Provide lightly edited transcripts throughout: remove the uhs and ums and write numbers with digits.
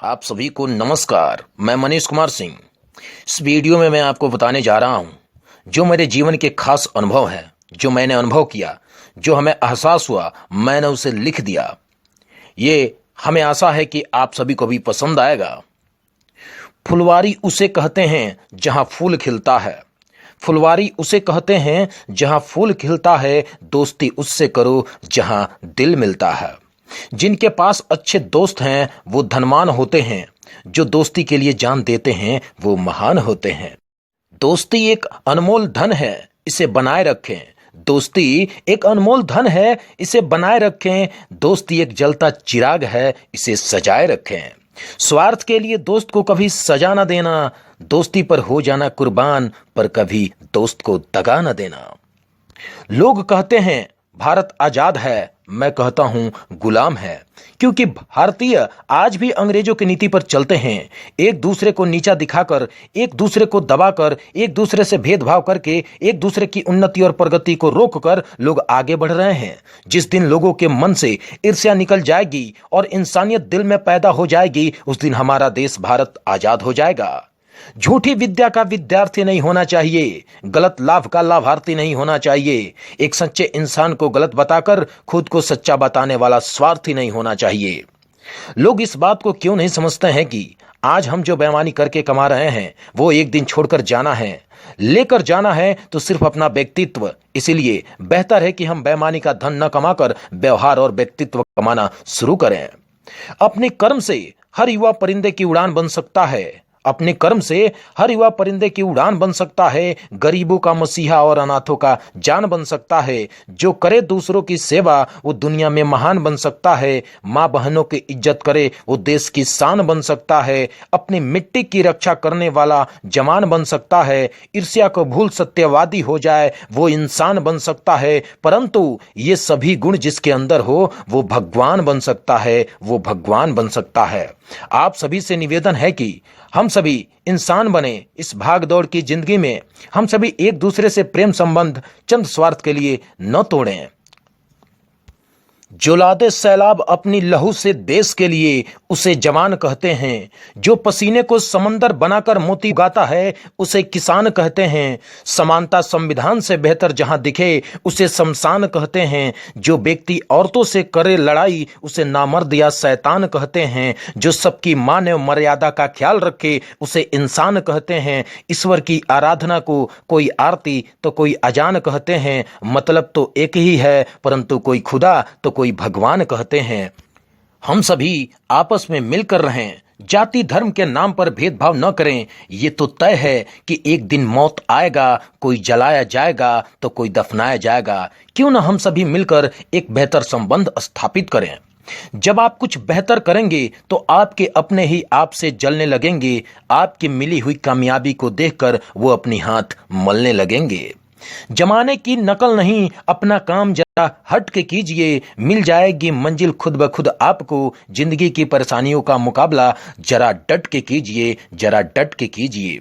आप सभी को नमस्कार। मैं मनीष कुमार सिंह। इस वीडियो में मैं आपको बताने जा रहा हूं जो मेरे जीवन के खास अनुभव है, जो मैंने अनुभव किया, जो हमें एहसास हुआ, मैंने उसे लिख दिया। ये हमें आशा है कि आप सभी को भी पसंद आएगा। फुलवारी उसे कहते हैं जहां फूल खिलता है। फुलवारी उसे कहते हैं जहां फूल खिलता है। दोस्ती उससे करो जहां दिल मिलता है। जिनके पास अच्छे दोस्त हैं वो धनवान होते हैं। जो दोस्ती के लिए जान देते हैं वो महान होते हैं। दोस्ती एक अनमोल धन है, इसे बनाए रखें। दोस्ती एक अनमोल धन है, इसे बनाए रखें। दोस्ती एक जलता चिराग है, इसे सजाए रखें। स्वार्थ के लिए दोस्त को कभी सजा न देना। दोस्ती पर हो जाना कुर्बान, पर कभी दोस्त को दगा न देना। लोग कहते हैं भारत आजाद है, मैं कहता हूं गुलाम है। क्योंकि भारतीय आज भी अंग्रेजों की नीति पर चलते हैं। एक दूसरे को नीचा दिखाकर, एक दूसरे को दबाकर, एक दूसरे से भेदभाव करके, एक दूसरे की उन्नति और प्रगति को रोककर लोग आगे बढ़ रहे हैं। जिस दिन लोगों के मन से ईर्ष्या निकल जाएगी और इंसानियत दिल में पैदा हो जाएगी, उस दिन हमारा देश भारत आजाद हो जाएगा। झूठी विद्या का विद्यार्थी नहीं होना चाहिए। गलत लाभ का लाभार्थी नहीं होना चाहिए। एक सच्चे इंसान को गलत बताकर खुद को सच्चा बताने वाला स्वार्थी नहीं होना चाहिए। लोग इस बात को क्यों नहीं समझते हैं कि आज हम जो बेईमानी करके कमा रहे हैं वो एक दिन छोड़कर जाना है, लेकर जाना है तो सिर्फ अपना व्यक्तित्व। इसीलिए बेहतर है कि हम बेईमानी का धन न कमाकर व्यवहार और व्यक्तित्व कमाना शुरू करें। अपने कर्म से हर युवा परिंदे की उड़ान बन सकता है। अपने कर्म से हर युवा परिंदे की उड़ान बन सकता है। गरीबों का मसीहा और अनाथों का जान बन सकता है। जो करे दूसरों की सेवा वो दुनिया में महान बन सकता है। माँ बहनों की इज्जत करे वो देश की शान बन सकता है। अपनी मिट्टी की रक्षा करने वाला जवान बन सकता है। ईर्ष्या को भूल सत्यवादी हो जाए वो इंसान बन सकता है। परंतु ये सभी गुण जिसके अंदर हो वो भगवान बन सकता है, वो भगवान बन सकता है। आप सभी से निवेदन है कि हम सभी इंसान बने। इस भाग दौड़ की जिंदगी में हम सभी एक दूसरे से प्रेम संबंध चंद स्वार्थ के लिए न तोड़ें। जो लादे सैलाब अपनी लहू से देश के लिए उसे जवान कहते हैं। जो पसीने को समंदर बनाकर मोती उगाता है उसे किसान कहते हैं। समानता संविधान से बेहतर जहां दिखे उसे शमशान कहते हैं। जो व्यक्ति औरतों से करे लड़ाई उसे नामर्द या शैतान कहते हैं। जो सबकी मानव मर्यादा का ख्याल रखे उसे इंसान कहते हैं। ईश्वर की आराधना को कोई आरती तो कोई अजान कहते हैं। मतलब तो एक ही है, परंतु कोई खुदा तो कोई भगवान कहते हैं। हम सभी आपस में मिलकर रहें। जाति धर्म के नाम पर भेदभाव न करें। ये तो तय है कि एक दिन मौत आएगा, कोई जलाया जाएगा तो कोई दफनाया जाएगा। क्यों न हम सभी मिलकर एक बेहतर संबंध स्थापित करें। जब आप कुछ बेहतर करेंगे तो आपके अपने ही आपसे जलने लगेंगे। आपकी मिली हुई कामयाबी को देखकर वो अपनी हाथ मलने लगेंगे। जमाने की नकल नहीं, अपना काम जरा हट के कीजिए। मिल जाएगी मंजिल खुद ब खुद आपको। जिंदगी की परेशानियों का मुकाबला जरा डट के कीजिए, जरा डट के कीजिए।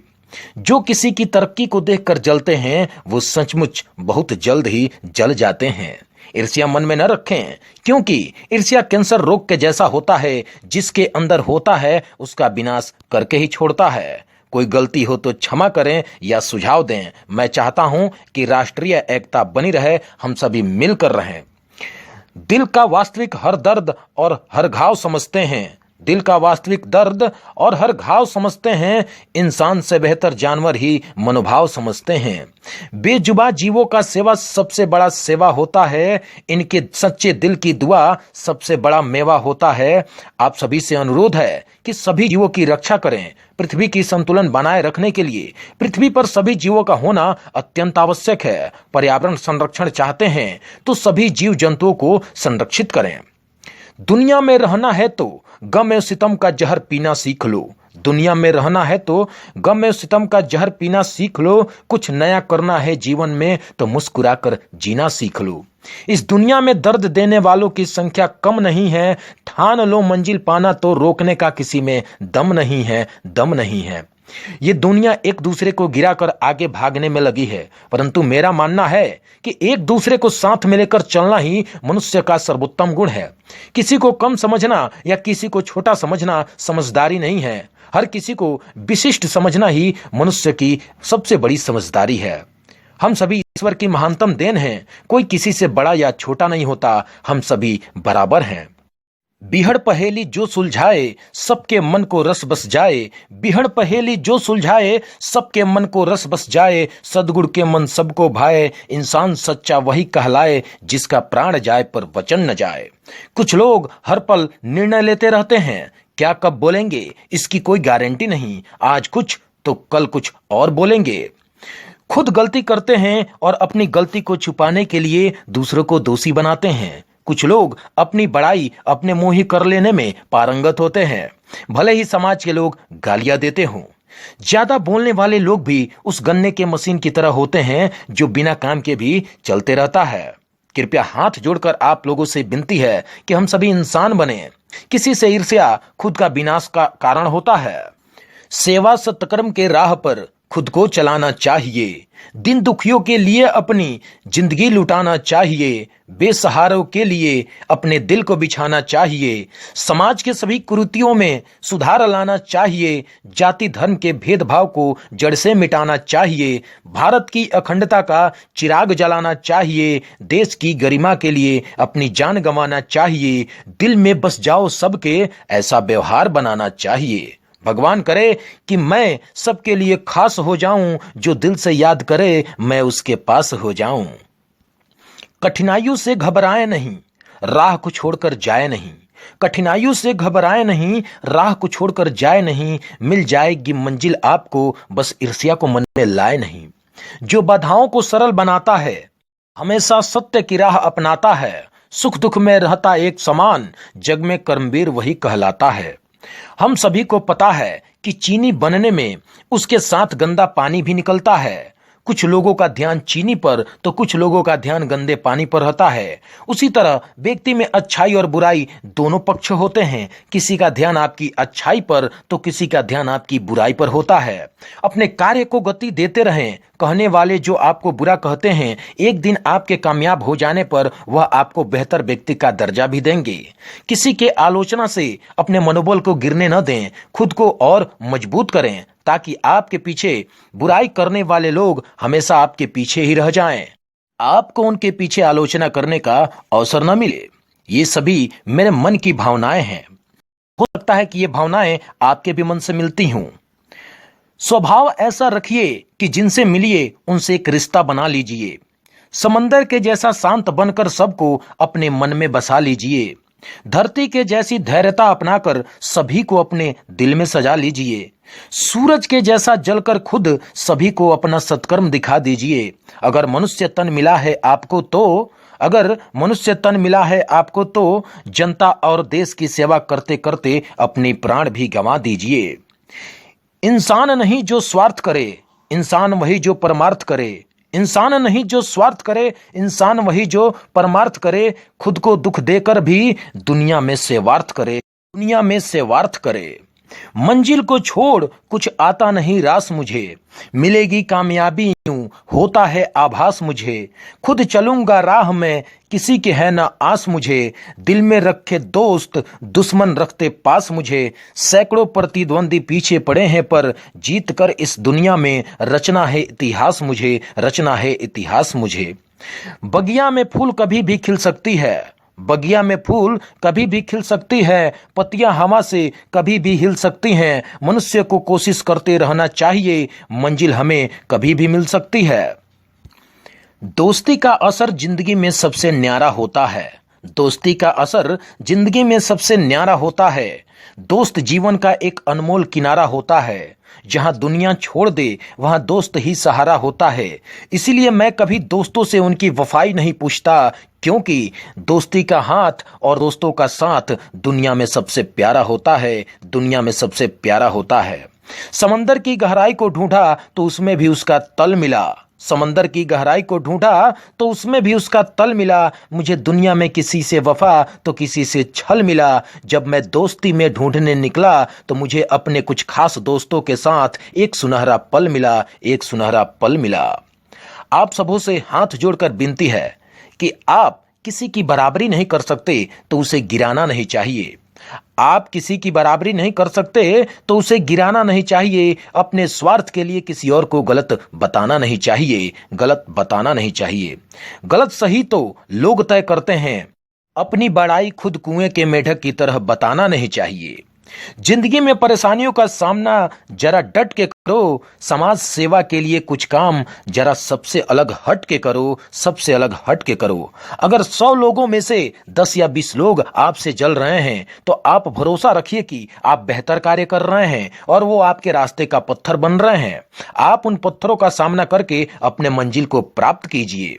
जो किसी की तरक्की को देखकर जलते हैं वो सचमुच बहुत जल्द ही जल जाते हैं। ईर्ष्या मन में न रखें, क्योंकि ईर्ष्या कैंसर रोग के जैसा होता है। जिसके अंदर होता है उसका विनाश करके ही छोड़ता है। कोई गलती हो तो क्षमा करें या सुझाव दें। मैं चाहता हूं कि राष्ट्रीय एकता बनी रहे, हम सभी मिलकर रहें। दिल का वास्तविक हर दर्द और हर घाव समझते हैं। दिल का वास्तविक दर्द और हर घाव समझते हैं। इंसान से बेहतर जानवर ही मनोभाव समझते हैं। बेजुबान जीवों का सेवा सबसे बड़ा सेवा होता है। इनके सच्चे दिल की दुआ सबसे बड़ा मेवा होता है। आप सभी से अनुरोध है कि सभी जीवों की रक्षा करें। पृथ्वी की संतुलन बनाए रखने के लिए पृथ्वी पर सभी जीवों का होना अत्यंत आवश्यक है। पर्यावरण संरक्षण चाहते हैं तो सभी जीव जंतुओं को संरक्षित करें। दुनिया में रहना है तो गम एवं सितम का जहर पीना सीख लो। दुनिया में रहना है तो गम एवं सितम का जहर पीना सीख लो। कुछ नया करना है जीवन में तो मुस्कुराकर जीना सीख लो। इस दुनिया में दर्द देने वालों की संख्या कम नहीं है। ठान लो मंजिल पाना तो रोकने का किसी में दम नहीं है, दम नहीं है। ये दुनिया एक दूसरे को गिराकर आगे भागने में लगी है, परंतु मेरा मानना है कि एक दूसरे को साथ में लेकर चलना ही मनुष्य का सर्वोत्तम गुण है। किसी को कम समझना या किसी को छोटा समझना समझदारी नहीं है। हर किसी को विशिष्ट समझना ही मनुष्य की सबसे बड़ी समझदारी है। हम सभी ईश्वर की महानतम देन हैं। कोई किसी से बड़ा या छोटा नहीं होता, हम सभी बराबर हैं। बिहड़ पहेली जो सुलझाए सबके मन को रस बस जाए, बिहड़ पहेली जो सुलझाए सबके मन को रस बस जाए, सद्गुण के मन सबको भाए, इंसान सच्चा वही कहलाए जिसका प्राण जाए पर वचन न जाए। कुछ लोग हर पल निर्णय लेते रहते हैं, क्या कब बोलेंगे इसकी कोई गारंटी नहीं। आज कुछ तो कल कुछ और बोलेंगे। खुद गलती करते हैं और अपनी गलती को छुपाने के लिए दूसरों को दोषी बनाते हैं। कुछ लोग अपनी बड़ाई अपने मुंह ही कर लेने में पारंगत होते हैं, भले ही समाज के लोग गालियां देते हों। ज्यादा बोलने वाले लोग भी उस गन्ने के मशीन की तरह होते हैं जो बिना काम के भी चलते रहता है। कृपया हाथ जोड़कर आप लोगों से विनती है कि हम सभी इंसान बने। किसी से ईर्ष्या खुद का विनाश का कारण होता है। सेवा सत्कर्म के राह पर खुद को चलाना चाहिए। दिन दुखियों के लिए अपनी जिंदगी लुटाना चाहिए। बेसहारों के लिए अपने दिल को बिछाना चाहिए। समाज के सभी कुरीतियों में सुधार लाना चाहिए। जाति धर्म के भेदभाव को जड़ से मिटाना चाहिए। भारत की अखंडता का चिराग जलाना चाहिए। देश की गरिमा के लिए अपनी जान गंवाना चाहिए। दिल में बस जाओ सबके, ऐसा व्यवहार बनाना चाहिए। भगवान करे कि मैं सबके लिए खास हो जाऊं, जो दिल से याद करे मैं उसके पास हो जाऊं। कठिनाइयों से घबराए नहीं, राह को छोड़कर जाए नहीं। कठिनाइयों से घबराए नहीं, राह को छोड़कर जाए नहीं। मिल जाएगी मंजिल आपको, बस ईर्ष्या को मन में लाए नहीं। जो बाधाओं को सरल बनाता है, हमेशा सत्य की राह अपनाता है। सुख दुख में रहता एक समान, जग में कर्मवीर वही कहलाता है। हम सभी को पता है कि चीनी बनने में उसके साथ गंदा पानी भी निकलता है। कुछ लोगों का ध्यान चीनी पर तो कुछ लोगों का ध्यान गंदे पानी पर रहता है। उसी तरह व्यक्ति में अच्छाई और बुराई दोनों पक्ष होते हैं। किसी का ध्यान आपकी अच्छाई पर तो किसी का ध्यान आपकी बुराई पर होता है। अपने कार्य को गति देते रहें। कहने वाले जो आपको बुरा कहते हैं, एक दिन आपके कामयाब हो जाने पर वह आपको बेहतर व्यक्ति का दर्जा भी देंगे। किसी के आलोचना से अपने मनोबल को गिरने न दें, खुद को और मजबूत करें ताकि आपके पीछे बुराई करने वाले लोग हमेशा आपके पीछे ही रह जाएं। आपको उनके पीछे आलोचना करने का अवसर न मिले। ये सभी मेरे मन की भावनाएं हैं। हो सकता है कि ये भावनाएं आपके भी मन से मिलती हों। स्वभाव ऐसा रखिए कि जिनसे मिलिए उनसे एक रिश्ता बना लीजिए। समंदर के जैसा शांत बनकर सबको अपने मन में बसा लीजिए। धरती के जैसी धैर्यता अपनाकर सभी को अपने दिल में सजा लीजिए। सूरज के जैसा जलकर खुद सभी को अपना सत्कर्म दिखा दीजिए। अगर मनुष्य तन मिला है आपको तो जनता और देश की सेवा करते करते अपने प्राण भी गंवा दीजिए। इंसान नहीं जो स्वार्थ करे, इंसान वही जो परमार्थ करे। इंसान नहीं जो स्वार्थ करे, इंसान वही जो परमार्थ करे। खुद को दुख देकर भी दुनिया में सेवार्थ करे। मंजिल को छोड़ कुछ आता नहीं रास मुझे, मिलेगी कामयाबी यूं होता है आभास मुझे। खुद चलूंगा राह में, किसी के है ना आस मुझे। दिल में रखे दोस्त दुश्मन रखते पास मुझे। सैकड़ों प्रतिद्वंदी पीछे पड़े हैं पर जीत कर इस दुनिया में रचना है इतिहास मुझे। बगिया में फूल कभी भी खिल सकती है, पत्तियां हवा से कभी भी हिल सकती हैं। मनुष्य को कोशिश करते रहना चाहिए, मंजिल हमें कभी भी मिल सकती है। दोस्ती का असर जिंदगी में सबसे न्यारा होता है। दोस्त जीवन का एक अनमोल किनारा होता है। जहां दुनिया छोड़ दे वहां दोस्त ही सहारा होता है। इसीलिए मैं कभी दोस्तों से उनकी वफाई नहीं पूछता, क्योंकि दोस्ती का हाथ और दोस्तों का साथ दुनिया में सबसे प्यारा होता है। समंदर की गहराई को ढूंढा तो उसमें भी उसका तल मिला। समंदर की गहराई को ढूंढा तो उसमें भी उसका तल मिला। मुझे दुनिया में किसी से वफा तो किसी से छल मिला। जब मैं दोस्ती में ढूंढने निकला तो मुझे अपने कुछ खास दोस्तों के साथ एक सुनहरा पल मिला, एक सुनहरा पल मिला। आप सबों से हाथ जोड़कर विनती है कि आप किसी की बराबरी नहीं कर सकते तो उसे गिराना नहीं चाहिए। आप किसी की बराबरी नहीं कर सकते तो उसे गिराना नहीं चाहिए। अपने स्वार्थ के लिए किसी और को गलत बताना नहीं चाहिए, गलत बताना नहीं चाहिए। गलत सही तो लोग तय करते हैं, अपनी बड़ाई खुद कुएं के मेढक की तरह बताना नहीं चाहिए। जिंदगी में परेशानियों का सामना जरा डट के करो। समाज सेवा के लिए कुछ काम जरा सबसे अलग हट के करो, सबसे अलग हट के करो। अगर 100 लोगों में से 10 या 20 लोग आपसे जल रहे हैं तो आप भरोसा रखिए कि आप बेहतर कार्य कर रहे हैं और वो आपके रास्ते का पत्थर बन रहे हैं। आप उन पत्थरों का सामना करके अपने मंजिल को प्राप्त कीजिए।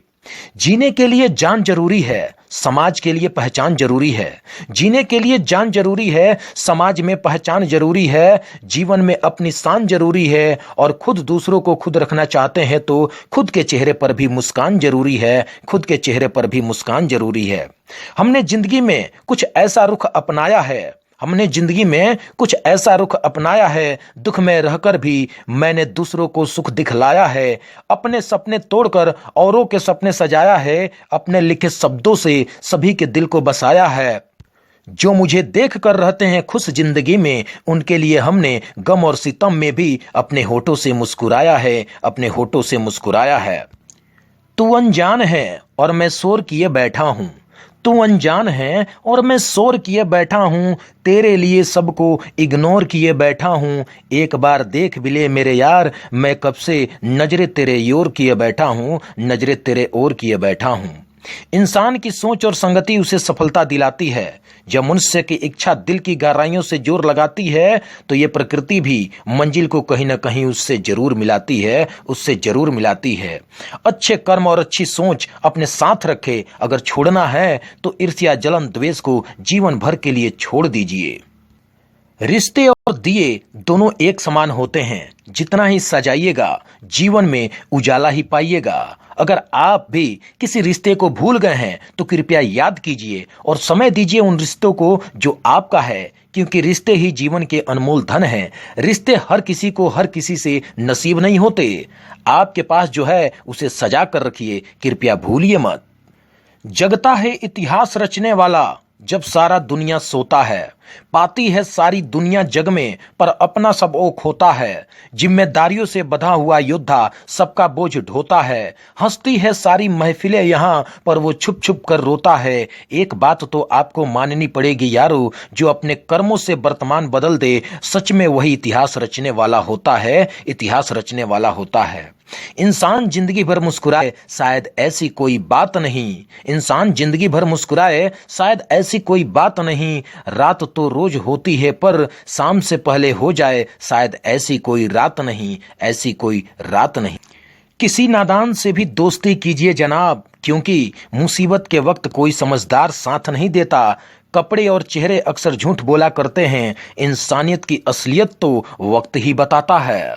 जीने के लिए जान जरूरी है, समाज के लिए पहचान जरूरी है। जीने के लिए जान जरूरी है, समाज में पहचान जरूरी है, जीवन में अपनी शान जरूरी है और खुद दूसरों को खुद रखना चाहते हैं तो खुद के चेहरे पर भी मुस्कान जरूरी है, खुद के चेहरे पर भी मुस्कान जरूरी है। हमने जिंदगी में कुछ ऐसा रुख अपनाया है, हमने जिंदगी में कुछ ऐसा रुख अपनाया है, दुख में रहकर भी मैंने दूसरों को सुख दिखलाया है। अपने सपने तोड़कर औरों के सपने सजाया है, अपने लिखे शब्दों से सभी के दिल को बसाया है। जो मुझे देख कर रहते हैं खुश जिंदगी में, उनके लिए हमने गम और सितम में भी अपने होठों से मुस्कुराया है, अपने होठों से मुस्कुराया है। तू अनजान है और मैं शोर किए बैठा हूं, तू अनजान है और मैं शोर किए बैठा हूं, तेरे लिए सबको इग्नोर किए बैठा हूं। एक बार देख भी ले मेरे यार, मैं कब से नजरे तेरे ओर किए बैठा हूं, नजरे तेरे ओर किए बैठा हूं। इंसान की सोच और संगति उसे सफलता दिलाती है। जब मनुष्य की इच्छा दिल की गहराइयों से जोर लगाती है तो ये प्रकृति भी मंजिल को कहीं ना कहीं उससे जरूर मिलाती है, उससे जरूर मिलाती है। अच्छे कर्म और अच्छी सोच अपने साथ रखे। अगर छोड़ना है तो ईर्ष्या, जलन, द्वेष को जीवन भर के लिए छोड़ दीजिए। रिश्ते और दिए दोनों एक समान होते हैं, जितना ही सजाइएगा जीवन में उजाला ही पाइएगा। अगर आप भी किसी रिश्ते को भूल गए हैं तो कृपया याद कीजिए और समय दीजिए उन रिश्तों को जो आपका है, क्योंकि रिश्ते ही जीवन के अनमोल धन हैं। रिश्ते हर किसी को हर किसी से नसीब नहीं होते। आपके पास जो है उसे सजा कर रखिए, कृपया भूलिए मत। जगता है इतिहास रचने वाला जब सारा दुनिया सोता है, पाती है सारी दुनिया जग में पर अपना सब वो खोता है। जिम्मेदारियों से बंधा हुआ योद्धा सबका बोझ ढोता है। हंसती है सारी महफिलें यहाँ पर वो छुप छुप कर रोता है। एक बात तो आपको माननी पड़ेगी यारो, जो अपने कर्मों से वर्तमान बदल दे सच में वही इतिहास रचने वाला होता है, इतिहास रचने वाला होता है। इंसान जिंदगी भर मुस्कुराए शायद ऐसी कोई बात नहीं, इंसान जिंदगी भर मुस्कुराए शायद ऐसी कोई बात नहीं। रात तो रोज होती है पर शाम से पहले हो जाए शायद ऐसी कोई रात नहीं, ऐसी कोई रात नहीं। किसी नादान से भी दोस्ती कीजिए जनाब, क्योंकि मुसीबत के वक्त कोई समझदार साथ नहीं देता। कपड़े और चेहरे अक्सर झूठ बोला करते हैं, इंसानियत की असलियत तो वक्त ही बताता है।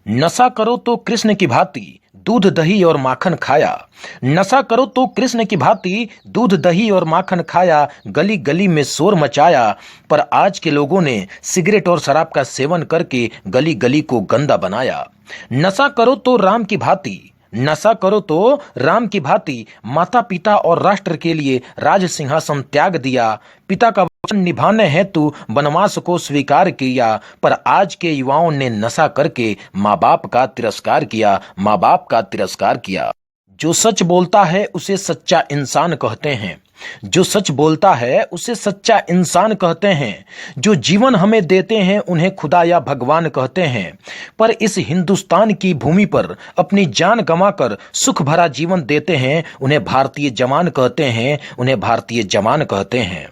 नशा करो तो कृष्ण की भांति दूध दही और माखन खाया, नशा करो तो कृष्ण की भांति दूध दही और माखन खाया, गली गली में शोर मचाया। पर आज के लोगों ने सिगरेट और शराब का सेवन करके गली गली को गंदा बनाया। नशा करो तो राम की भांति, नशा करो तो राम की भांति माता पिता और राष्ट्र के लिए राज सिंहासन त्याग दिया। पिता का वचन निभाने हेतु वनवास को स्वीकार किया, पर आज के युवाओं ने नशा करके माँ बाप का तिरस्कार किया, माँ बाप का तिरस्कार किया। जो सच बोलता है उसे सच्चा इंसान कहते हैं, जो सच बोलता है उसे सच्चा इंसान कहते हैं। जो जीवन हमें देते हैं उन्हें खुदा या भगवान कहते हैं। पर इस हिंदुस्तान की भूमि पर अपनी जान गंवाकर सुख भरा जीवन देते हैं उन्हें भारतीय जवान कहते हैं, उन्हें भारतीय जवान कहते हैं।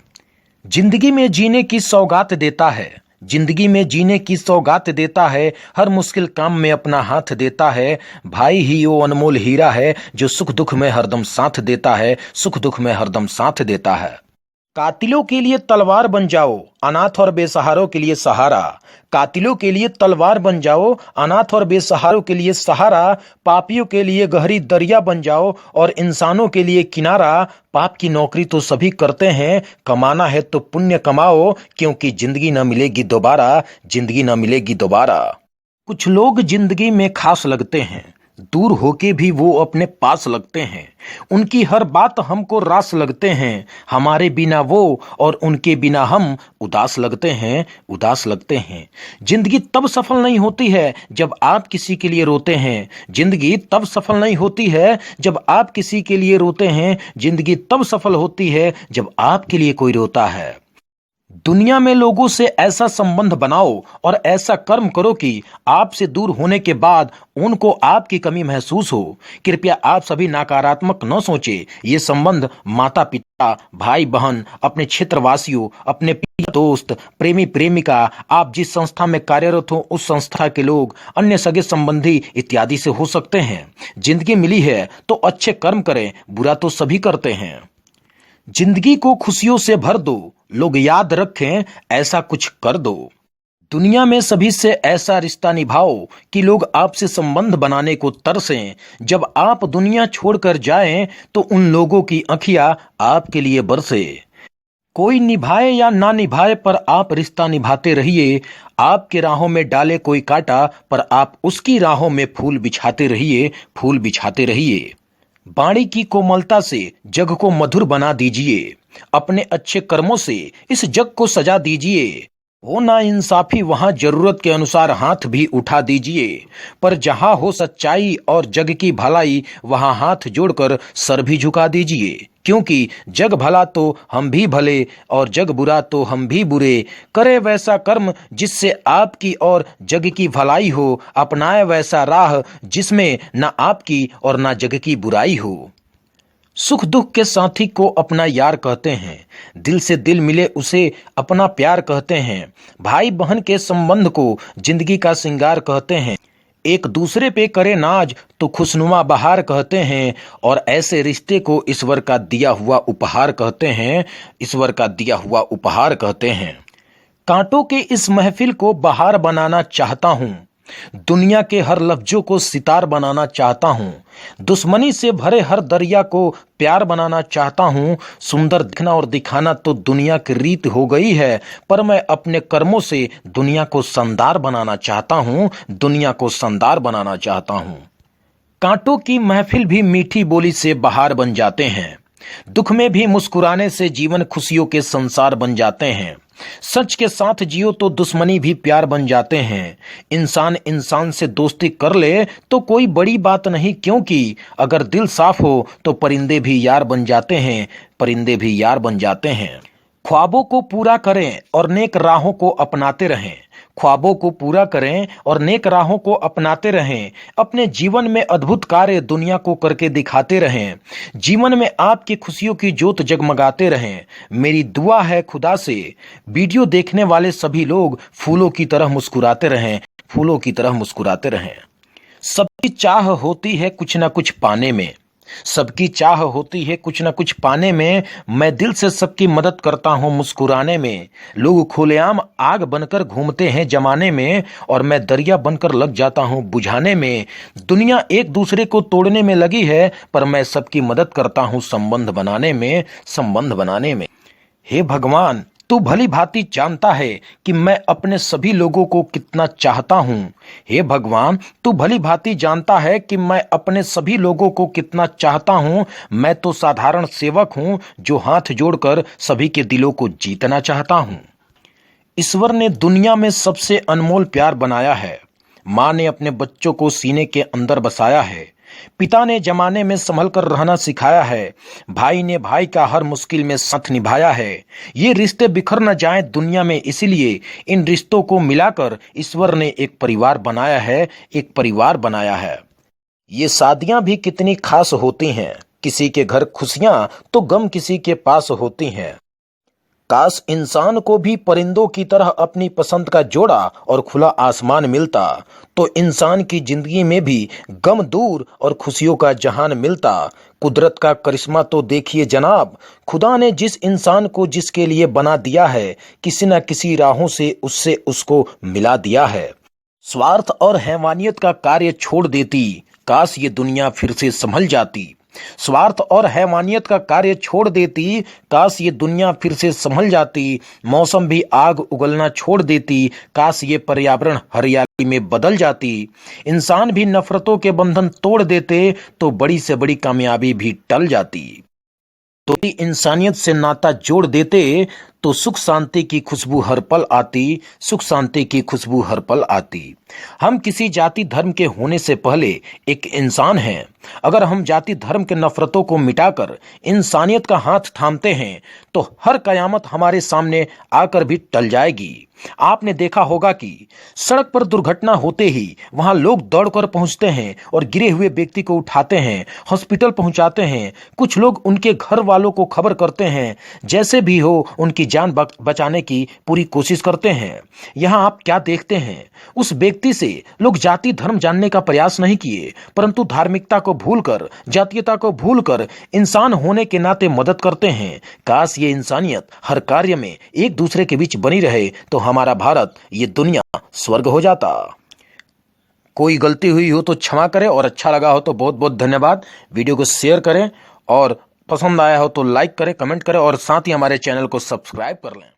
जिंदगी में जीने की सौगात देता है, जिंदगी में जीने की सौगात देता है, हर मुश्किल काम में अपना हाथ देता है। भाई ही वो अनमोल हीरा है जो सुख दुख में हरदम साथ देता है, सुख दुख में हरदम साथ देता है। कातिलों के लिए तलवार बन जाओ, अनाथ और बेसहारों के लिए सहारा। कातिलों के लिए तलवार बन जाओ, अनाथ और बेसहारों के लिए सहारा। पापियों के लिए गहरी दरिया बन जाओ और इंसानों के लिए किनारा। पाप की नौकरी तो सभी करते हैं, कमाना है तो पुण्य कमाओ, क्योंकि जिंदगी न मिलेगी दोबारा, जिंदगी न मिलेगी दोबारा। कुछ लोग जिंदगी में खास लगते हैं, दूर होके भी वो अपने पास लगते हैं। उनकी हर बात हमको रास लगते हैं, हमारे बिना वो और उनके बिना हम उदास लगते हैं, उदास लगते हैं। जिंदगी तब सफल नहीं होती है जब आप किसी के लिए रोते हैं। जिंदगी तब सफल नहीं होती है जब आप किसी के लिए रोते हैं। जिंदगी तब सफल होती है जब आपके लिए कोई रोता है। दुनिया में लोगों से ऐसा संबंध बनाओ और ऐसा कर्म करो कि आपसे दूर होने के बाद उनको आपकी कमी महसूस हो। कृपया आप सभी नकारात्मक न सोचें। ये संबंध माता पिता, भाई बहन, अपने क्षेत्रवासियों, अपने दोस्त, प्रेमी प्रेमिका, आप जिस संस्था में कार्यरत हो उस संस्था के लोग, अन्य सगे संबंधी इत्यादि से हो सकते हैं। जिंदगी मिली है तो अच्छे कर्म करें, बुरा तो सभी करते हैं। जिंदगी को खुशियों से भर दो, लोग याद रखें ऐसा कुछ कर दो। दुनिया में सभी से ऐसा रिश्ता निभाओ कि लोग आपसे संबंध बनाने को तरसें। जब आप दुनिया छोड़कर जाएं तो उन लोगों की आंखियां आपके लिए बरसे। कोई निभाए या ना निभाए पर आप रिश्ता निभाते रहिए। आपके राहों में डाले कोई कांटा पर आप उसकी राहों में फूल बिछाते रहिए, फूल बिछाते रहिए। वाणी की कोमलता से जग को मधुर बना दीजिए। अपने अच्छे कर्मों से इस जग को सजा दीजिए। हो ना इंसाफी वहां जरूरत के अनुसार हाथ भी उठा दीजिए। पर जहां हो सच्चाई और जग की भलाई वहां हाथ जोड़कर सर भी झुका दीजिए। क्योंकि जग भला तो हम भी भले और जग बुरा तो हम भी बुरे। करे वैसा कर्म जिससे आपकी और जग की भलाई हो। अपनाए वैसा राह जिसमें न आपकी और न जग की बुराई हो। सुख दुख के साथी को अपना यार कहते हैं। दिल से दिल मिले उसे अपना प्यार कहते हैं। भाई बहन के संबंध को जिंदगी का श्रृंगार कहते हैं। एक दूसरे पे करे नाज तो खुशनुमा बहार कहते हैं। और ऐसे रिश्ते को ईश्वर का दिया हुआ उपहार कहते हैं, ईश्वर का दिया हुआ उपहार कहते हैं। कांटों के इस महफिल को बहार बनाना चाहता हूँ। दुनिया के हर लफ्जों को सितार बनाना चाहता हूँ। दुश्मनी से भरे हर दरिया को प्यार बनाना चाहता हूँ। सुंदर दिखना और दिखाना तो दुनिया की रीत हो गई है, पर मैं अपने कर्मों से दुनिया को शानदार बनाना चाहता हूँ, दुनिया को शानदार बनाना चाहता हूँ। कांटों की महफिल भी मीठी बोली से बहार बन जाते हैं। दुख में भी मुस्कुराने से जीवन खुशियों के संसार बन जाते हैं। सच के साथ जियो तो दुश्मनी भी प्यार बन जाते हैं। इंसान इंसान से दोस्ती कर ले तो कोई बड़ी बात नहीं, क्योंकि अगर दिल साफ हो तो परिंदे भी यार बन जाते हैं, परिंदे भी यार बन जाते हैं। ख्वाबों को पूरा करें और नेक राहों को अपनाते रहें। ख्वाबों को पूरा करें और नेक राहों को अपनाते रहें। अपने जीवन में अद्भुत कार्य दुनिया को करके दिखाते रहें। जीवन में आपकी खुशियों की ज्योत जगमगाते रहें। मेरी दुआ है खुदा से वीडियो देखने वाले सभी लोग फूलों की तरह मुस्कुराते रहें, फूलों की तरह मुस्कुराते रहें। सबकी चाह होती है कुछ ना कुछ पाने में, सबकी चाह होती है कुछ न कुछ पाने में। मैं दिल से सबकी मदद करता हूँ मुस्कुराने में। लोग खुलेआम आग बनकर घूमते हैं जमाने में और मैं दरिया बनकर लग जाता हूँ बुझाने में। दुनिया एक दूसरे को तोड़ने में लगी है, पर मैं सबकी मदद करता हूँ संबंध बनाने में, संबंध बनाने में। हे भगवान, तू भली भांति जानता है कि मैं अपने सभी लोगों को कितना चाहता हूँ। हे भगवान, तू भली भांति जानता है कि मैं अपने सभी लोगों को कितना चाहता हूँ। मैं तो साधारण सेवक हूँ जो हाथ जोड़कर सभी के दिलों को जीतना चाहता हूँ। ईश्वर ने दुनिया में सबसे अनमोल प्यार बनाया है। माँ ने अपने बच्चों को सीने के अंदर बसाया है। पिता ने जमाने में संभल कर रहना सिखाया है। भाई ने भाई का हर मुश्किल में साथ निभाया है। ये रिश्ते बिखर न जाएं दुनिया में, इसलिए इन रिश्तों को मिलाकर ईश्वर ने एक परिवार बनाया है, एक परिवार बनाया है। ये शादियां भी कितनी खास होती हैं। किसी के घर खुशियां तो गम किसी के पास होती हैं। काश इंसान को भी परिंदों की तरह अपनी पसंद का जोड़ा और खुला आसमान मिलता, तो इंसान की जिंदगी में भी गम दूर और खुशियों का जहान मिलता। कुदरत का करिश्मा तो देखिए जनाब, खुदा ने जिस इंसान को जिसके लिए बना दिया है, किसी न किसी राहों से उससे उसको मिला दिया है। स्वार्थ और हैवानियत का कार्य छोड़ देती, काश ये दुनिया फिर से संभल जाती। स्वार्थ और हैवानियत का कार्य छोड़ देती, काश ये दुनिया फिर से संभल जाती। मौसम भी आग उगलना छोड़ देती, काश ये पर्यावरण हरियाली में बदल जाती। इंसान भी नफरतों के बंधन तोड़ देते, तो बड़ी से बड़ी कामयाबी भी टल जाती। तो इंसानियत से नाता जोड़ देते, तो सुख शांति की खुशबू हर पल आती, सुख शांति की खुशबू हर पल आती। हम किसी जाति धर्म के होने से पहले एक इंसान हैं। अगर हम जाति धर्म के नफरतों को मिटाकर इंसानियत का हाथ थामते हैं, तो हर कयामत हमारे सामने आकर भी टल जाएगी। आपने देखा होगा कि सड़क पर दुर्घटना होते ही वहां लोग दौड़कर पहुंचते हैं और गिरे हुए व्यक्ति को उठाते हैं, हॉस्पिटल पहुंचाते हैं। कुछ लोग उनके घर वालों को खबर करते हैं, जैसे भी हो उनकी जान बचाने की पूरी कोशिश करते हैं। यहां आप क्या देखते हैं? उस व्यक्ति से लोग जाति धर्म जानने का प्रयास नहीं किए, परंतु धार्मिकता को भूलकर, जातीयता को भूलकर इंसान होने के नाते मदद करते हैं। काश ये इंसानियत हर कार्य में एक दूसरे के बीच बनी रहे, तो हमारा भारत, ये दुनिया स्वर्ग हो जाता। कोई गलती हुई हो तो क्षमा करें, और अच्छा लगा हो तो बहुत बहुत धन्यवाद। वीडियो को शेयर करें, और पसंद आया हो तो लाइक करें, कमेंट करें, और साथ ही हमारे चैनल को सब्सक्राइब कर लें।